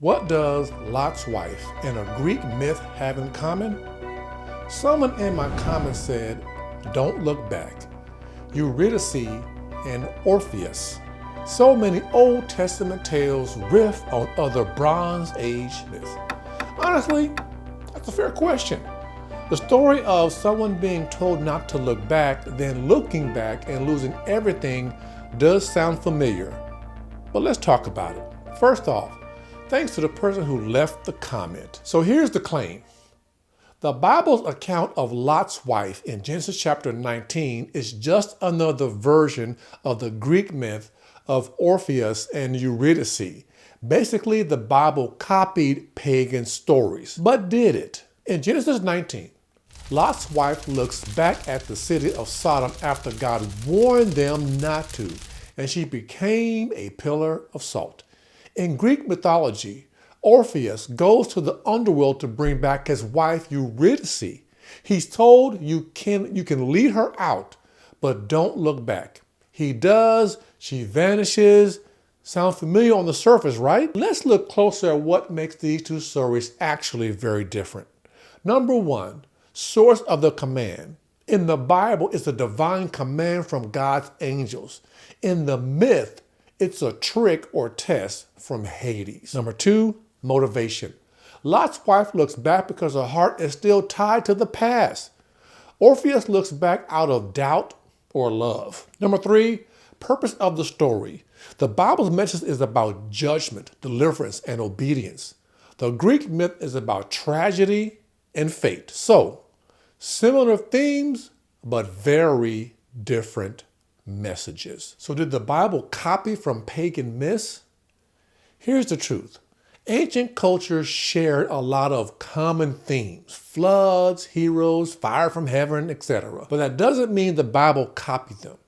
What does Lot's wife and a Greek myth have in common? Someone in my comments said, don't look back. Eurydice and Orpheus. So many Old Testament tales riff on other Bronze Age myths. Honestly, that's a fair question. The story of someone being told not to look back, then looking back and losing everything does sound familiar. But let's talk about it. First off, thanks to the person who left the comment. So here's the claim. The Bible's account of Lot's wife in Genesis chapter 19 is just another version of the Greek myth of Orpheus and Eurydice. Basically, the Bible copied pagan stories. But did it? In Genesis 19, Lot's wife looks back at the city of Sodom after God warned them not to, and she became a pillar of salt. In Greek mythology, Orpheus goes to the underworld to bring back his wife Eurydice. He's told you can lead her out, but don't look back. He does, she vanishes. Sound familiar on the surface, right? Let's look closer at what makes these two stories actually very different. Number one, source of the command. In the Bible, it's a divine command from God's angels. In the myth, it's a trick or test from Hades. Number two, motivation. Lot's wife looks back because her heart is still tied to the past. Orpheus looks back out of doubt or love. Number three, purpose of the story. The Bible's message is about judgment, deliverance, and obedience. The Greek myth is about tragedy and fate. So, similar themes, but very different messages. So did the Bible copy from pagan myths? Here's the truth. Ancient cultures shared a lot of common themes, floods, heroes, fire from heaven, etc. But that doesn't mean the Bible copied them.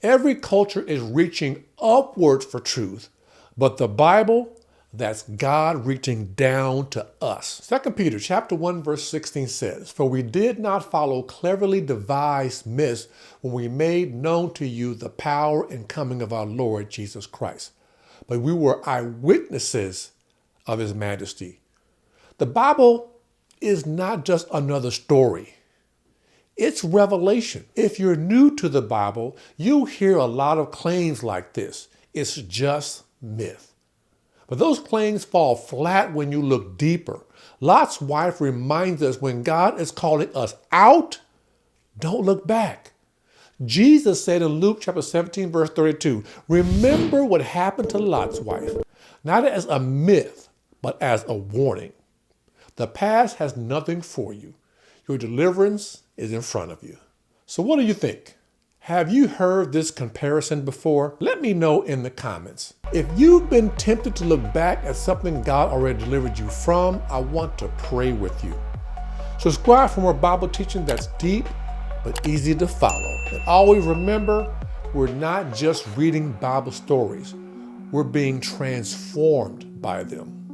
Every culture is reaching upwards for truth, but the Bible, that's God reaching down to us. 2 Peter chapter 1 verse 16 says, "For we did not follow cleverly devised myths when we made known to you the power and coming of our Lord Jesus Christ, but we were eyewitnesses of his majesty." The Bible is not just another story. It's revelation. If you're new to the Bible, you hear a lot of claims like this. It's just myth. But those claims fall flat when you look deeper. Lot's wife reminds us when God is calling us out, don't look back. Jesus said in Luke chapter 17, verse 32, remember what happened to Lot's wife, not as a myth, but as a warning. The past has nothing for you. Your deliverance is in front of you. So what do you think? Have you heard this comparison before? Let me know in the comments. If you've been tempted to look back at something God already delivered you from, I want to pray with you. Subscribe for more Bible teaching that's deep but easy to follow. And always remember, we're not just reading Bible stories. We're being transformed by them.